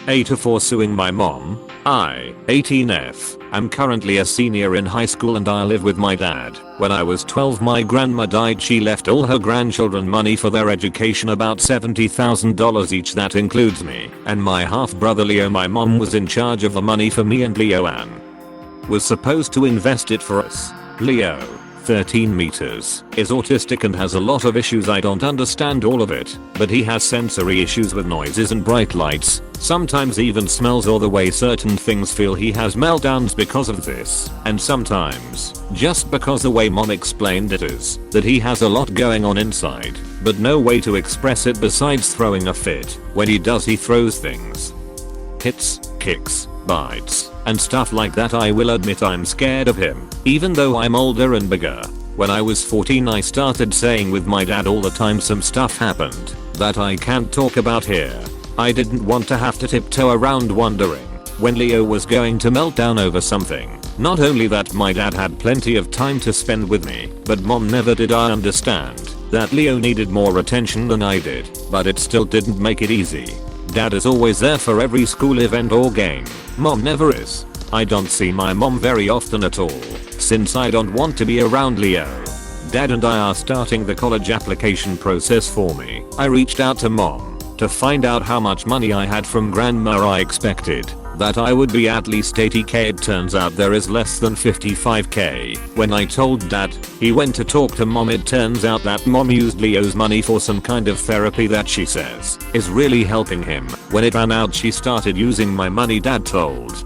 AITA for suing my mom. I, 18F, am currently a senior in high school and I live with my dad. When I was 12 my grandma died. She left all her grandchildren money for their education, about $70,000 each. That includes me and my half brother Leo. My mom was in charge of the money for me and Leo and was supposed to invest it for us. Leo, 13 meters, is autistic and has a lot of issues. I don't understand all of it, but he has sensory issues with noises and bright lights, sometimes even smells or the way certain things feel. He has meltdowns because of this, and sometimes, just because the way mom explained it is that he has a lot going on inside, but no way to express it besides throwing a fit. When he does, he throws things. Hits, kicks, bites, and stuff like that. I will admit I'm scared of him, even though I'm older and bigger. When I was 14 I started saying with my dad all the time some stuff happened that I can't talk about here. I didn't want to have to tiptoe around wondering when Leo was going to melt down over something. Not only that, my dad had plenty of time to spend with me, but mom never did. I understand that Leo needed more attention than I did, but it still didn't make it easy. Dad is always there for every school event or game. Mom never is. I don't see my mom very often at all, since I don't want to be around Leo. Dad and I are starting the college application process for me. I reached out to mom to find out how much money I had from grandma. I expected that I would be at least 80k. It turns out there is less than 55k. When I told dad, he went to talk to mom. It turns out that mom used Leo's money for some kind of therapy that she says is really helping him. When it ran out she started using my money. Dad told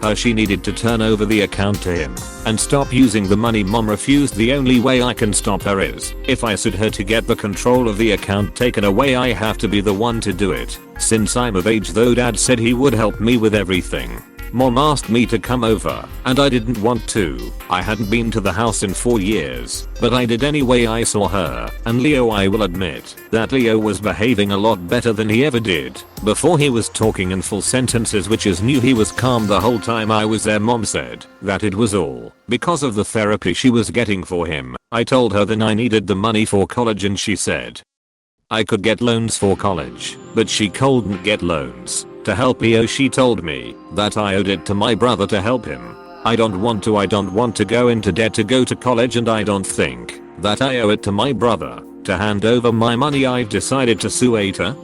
her she needed to turn over the account to him and stop using the money. Mom refused. The only way I can stop her is if I sued her to get the control of the account taken away. I have to be the one to do it since I'm of age, though dad said he would help me with everything. Mom asked me to come over and I didn't want to. I hadn't been to the house in 4 years, but I did anyway. I saw her and Leo. I will admit that Leo was behaving a lot better than he ever did before. He was talking in full sentences, which is new. He was calm the whole time I was there. Mom said that it was all because of the therapy she was getting for him. I told her then I needed the money for college and she said I could get loans for college, but she couldn't get loans to help Leo. She told me that I owed it to my brother to help him. I don't want to go into debt to go to college, and I don't think that I owe it to my brother to hand over my money. I've decided to sue AITA.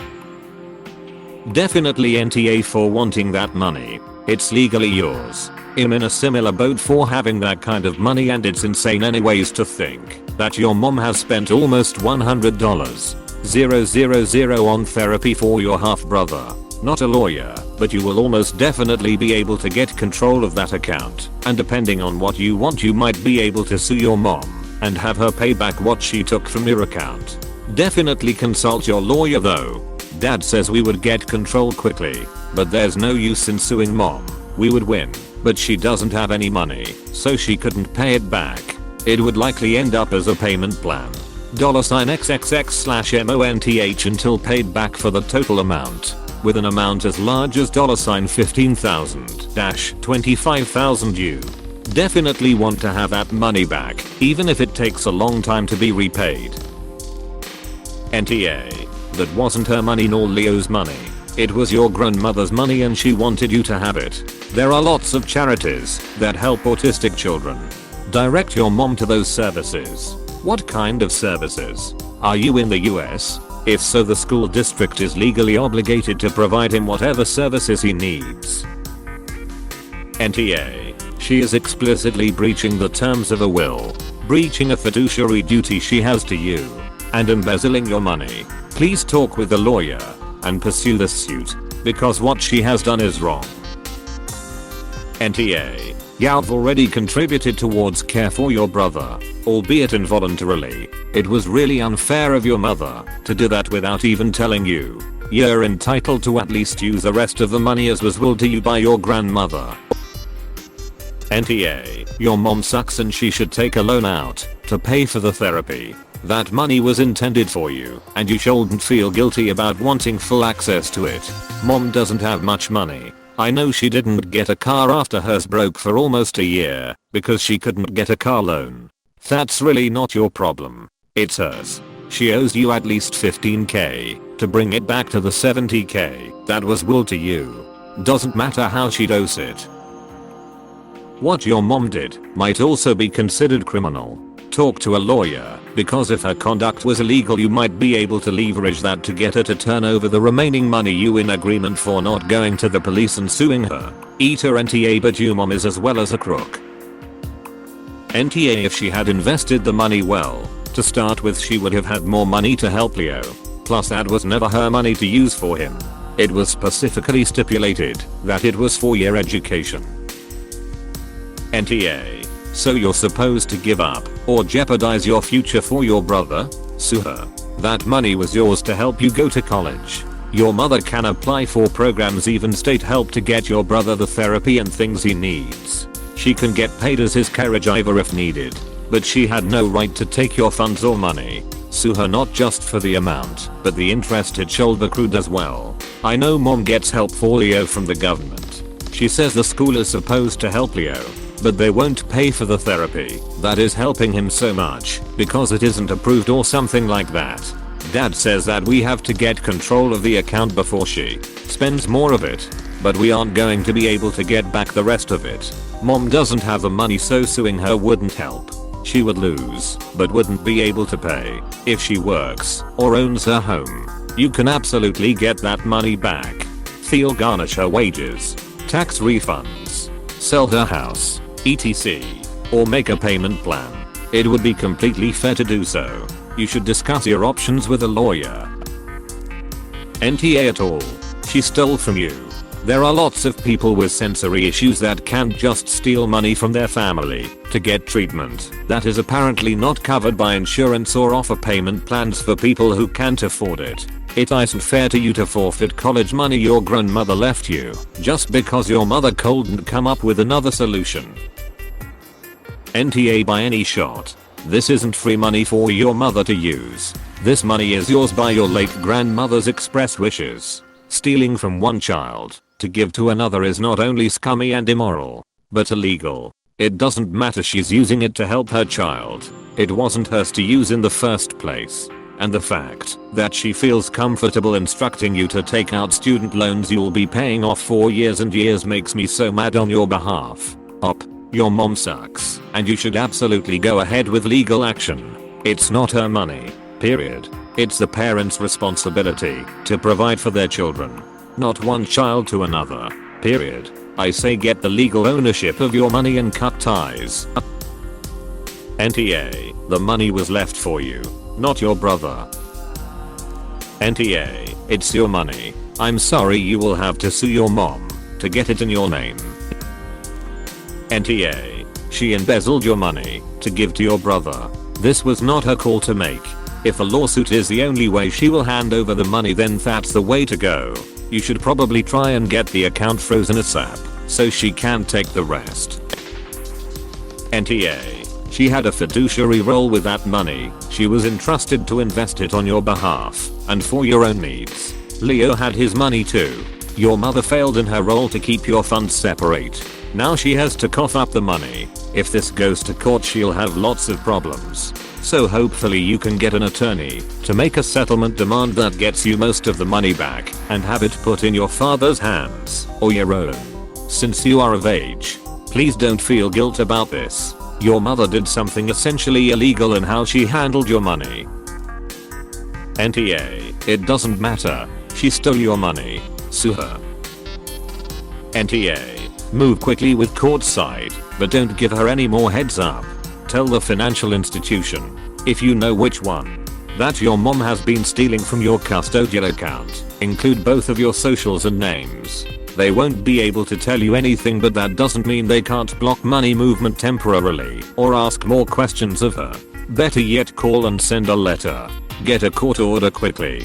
Definitely NTA for wanting that money. It's legally yours. I'm in a similar boat for having that kind of money, and it's insane anyways to think that your mom has spent almost $100,000 on therapy for your half brother. Not a lawyer, but you will almost definitely be able to get control of that account, and depending on what you want you might be able to sue your mom and have her pay back what she took from your account. Definitely consult your lawyer though. Dad says we would get control quickly, but there's no use in suing mom. We would win, but she doesn't have any money, so she couldn't pay it back. It would likely end up as a payment plan. $XXX/MONTH until paid back for the total amount, with an amount as large as $15,000-25,000. You definitely want to have that money back, even if it takes a long time to be repaid. NTA. That wasn't her money nor Leo's money. It was your grandmother's money and she wanted you to have it. There are lots of charities that help autistic children. Direct your mom to those services. What kind of services? Are you in the US? If so, the school district is legally obligated to provide him whatever services he needs. NTA. She is explicitly breaching the terms of a will, breaching a fiduciary duty she has to you, and embezzling your money. Please talk with a lawyer and pursue this suit, because what she has done is wrong. NTA. You've already contributed towards care for your brother, albeit involuntarily. It was really unfair of your mother to do that without even telling you. You're entitled to at least use the rest of the money as was willed to you by your grandmother. NTA. Your mom sucks and she should take a loan out to pay for the therapy. That money was intended for you, and you shouldn't feel guilty about wanting full access to it. Mom doesn't have much money. I know she didn't get a car after hers broke for almost a year because she couldn't get a car loan. That's really not your problem. It's hers. She owes you at least 15k to bring it back to the 70k that was willed to you. Doesn't matter how she does it. What your mom did might also be considered criminal. Talk to a lawyer, because if her conduct was illegal you might be able to leverage that to get her to turn over the remaining money you in agreement for not going to the police and suing her. AITA NTA, but your mom is as well as a crook. NTA, if she had invested the money well, to start with she would have had more money to help Leo. Plus that was never her money to use for him. It was specifically stipulated that it was for your education. NTA. So you're supposed to give up or jeopardize your future for your brother? Sue her. That money was yours to help you go to college. Your mother can apply for programs, even state help, to get your brother the therapy and things he needs. She can get paid as his caregiver if needed, but she had no right to take your funds or money. Sue her, not just for the amount, but the interest it should accrued as well. I know mom gets help for Leo from the government. She says the school is supposed to help Leo, but they won't pay for the therapy that is helping him so much because it isn't approved or something like that. Dad says that we have to get control of the account before she spends more of it, but we aren't going to be able to get back the rest of it. Mom doesn't have the money, so suing her wouldn't help. She would lose, but wouldn't be able to pay. If she works or owns her home, you can absolutely get that money back. They'll garnish her wages, tax refunds, sell her house, etc. or make a payment plan. It would be completely fair to do so. You should discuss your options with a lawyer. NTA at all. She stole from you. There are lots of people with sensory issues that can't just steal money from their family to get treatment that is apparently not covered by insurance or offer payment plans for people who can't afford it. It isn't fair to you to forfeit college money your grandmother left you just because your mother couldn't come up with another solution. NTA by any shot. This isn't free money for your mother to use. This money is yours by your late grandmother's express wishes. Stealing from one child to give to another is not only scummy and immoral, but illegal. It doesn't matter, she's using it to help her child. It wasn't hers to use in the first place. And the fact that she feels comfortable instructing you to take out student loans you'll be paying off for years and years makes me so mad on your behalf. Your mom sucks, and you should absolutely go ahead with legal action. It's not her money, period. It's the parents' responsibility to provide for their children, not one child to another, period. I say get the legal ownership of your money and cut ties. NTA, the money was left for you, not your brother. NTA, it's your money. I'm sorry, you will have to sue your mom to get it in your name. NTA, she embezzled your money to give to your brother. This was not her call to make. If a lawsuit is the only way she will hand over the money, then that's the way to go. You should probably try and get the account frozen ASAP so she can take the rest. NTA, she had a fiduciary role with that money. She was entrusted to invest it on your behalf and for your own needs. Leo had his money too. Your mother failed in her role to keep your funds separate. Now she has to cough up the money. If this goes to court, she'll have lots of problems. So hopefully you can get an attorney to make a settlement demand that gets you most of the money back and have it put in your father's hands or your own. Since you are of age, please don't feel guilt about this. Your mother did something essentially illegal in how she handled your money. NTA, it doesn't matter. She stole your money. Sue her. NTA, move quickly with court side, but don't give her any more heads up. Tell the financial institution, if you know which one, that your mom has been stealing from your custodial account. Include both of your socials and names. They won't be able to tell you anything, but that doesn't mean they can't block money movement temporarily or ask more questions of her. Better yet, call and send a letter. Get a court order quickly.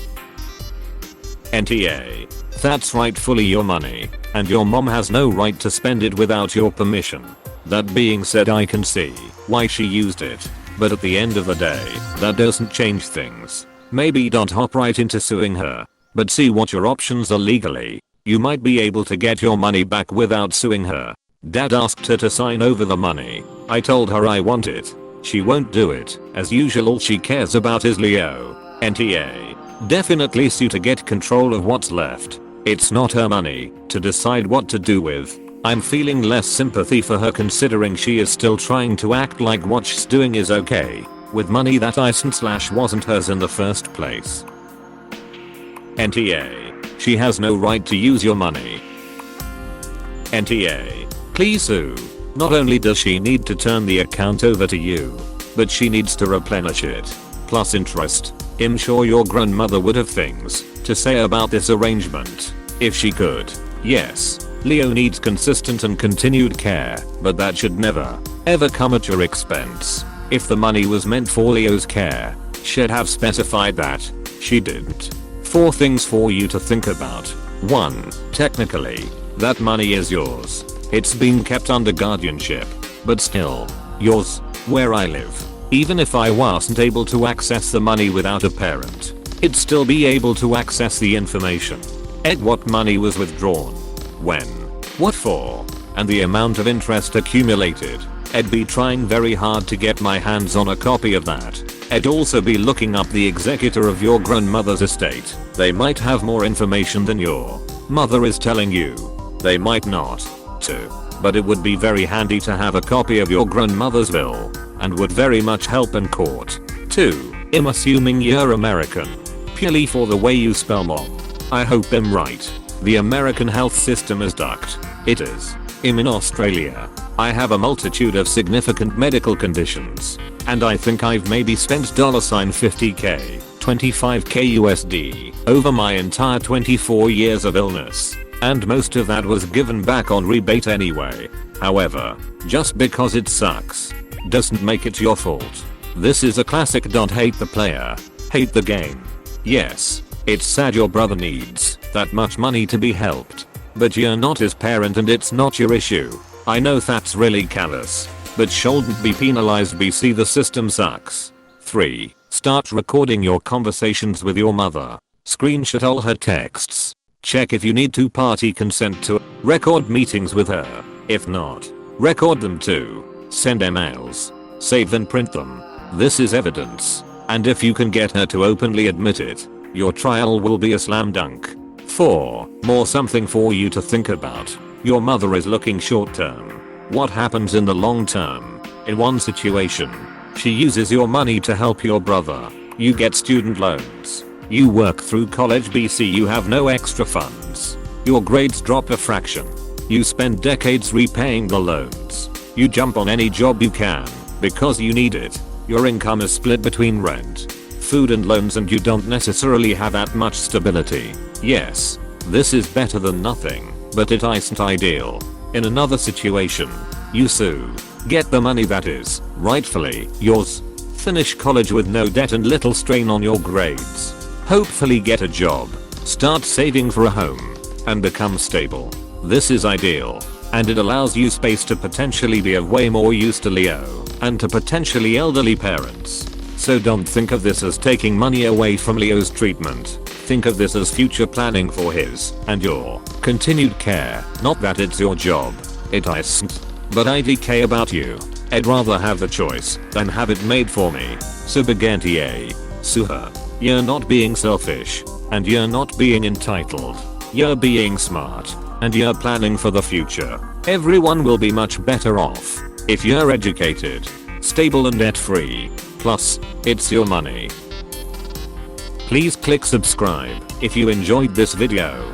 NTA, that's rightfully your money, and your mom has no right to spend it without your permission. That being said, I can see why she used it, but at the end of the day, that doesn't change things. Maybe don't hop right into suing her, but see what your options are legally. You might be able to get your money back without suing her. Dad asked her to sign over the money. I told her I want it. She won't do it. As usual, all she cares about is Leo. NTA. Definitely sue to get control of what's left. It's not her money to decide what to do with. I'm feeling less sympathy for her considering she is still trying to act like what she's doing is okay with money that isn't/wasn't hers in the first place. NTA. She has no right to use your money. NTA. Please sue. Not only does she need to turn the account over to you, but she needs to replenish it. Plus interest. I'm sure your grandmother would have things to say about this arrangement. If she could. Yes, Leo needs consistent and continued care, but that should never, ever come at your expense. If the money was meant for Leo's care, she'd have specified that. She didn't. 4 things for you to think about. 1. Technically, that money is yours. It's being kept under guardianship, but still, yours. Where I live, even if I wasn't able to access the money without a parent, it'd still be able to access the information. What money was withdrawn, when, what for, and the amount of interest accumulated. I'd be trying very hard to get my hands on a copy of that. I'd also be looking up the executor of your grandmother's estate. They might have more information than your mother is telling you. They might not, too. But it would be very handy to have a copy of your grandmother's will, and would very much help in court. 2. I'm assuming you're American. Purely for the way you spell mom. I hope I'm right. The American health system is ducked. It is. I'm in Australia. I have a multitude of significant medical conditions, and I think I've maybe spent $50k, 25k USD over my entire 24 years of illness, and most of that was given back on rebate anyway. However, just because it sucks doesn't make it your fault. This is a classic hate the player, hate the game. Yes, it's sad your brother needs that much money to be helped, but you're not his parent and it's not your issue. I know that's really callous, but shouldn't be penalized. BC the system sucks. 3. Start recording your conversations with your mother. Screenshot all her texts. Check if you need two-party consent to record meetings with her. If not, record them too. Send emails. Save and print them. This is evidence. And if you can get her to openly admit it, your trial will be a slam dunk. 4. More something for you to think about. Your mother is looking short term. What happens in the long term? In one situation, she uses your money to help your brother. You get student loans. You work through college. BC you have no extra funds. Your grades drop a fraction. You spend decades repaying the loans. You jump on any job you can because you need it. Your income is split between rent, food and loans, and you don't necessarily have that much stability. Yes, this is better than nothing, but it isn't ideal. In another situation, you sue. Get the money that is rightfully yours. Finish college with no debt and little strain on your grades. Hopefully get a job. Start saving for a home. And become stable. This is ideal. And it allows you space to potentially be of way more use to Leo and to potentially elderly parents. So don't think of this as taking money away from Leo's treatment. Think of this as future planning for his and your continued care. Not that it's your job. It isn't. But I do care about you. I'd rather have the choice than have it made for me. So begin TA. Sue her. You're not being selfish. And you're not being entitled. You're being smart. And you're planning for the future. Everyone will be much better off if you're educated, stable and debt free. Plus, it's your money. Please click subscribe if you enjoyed this video.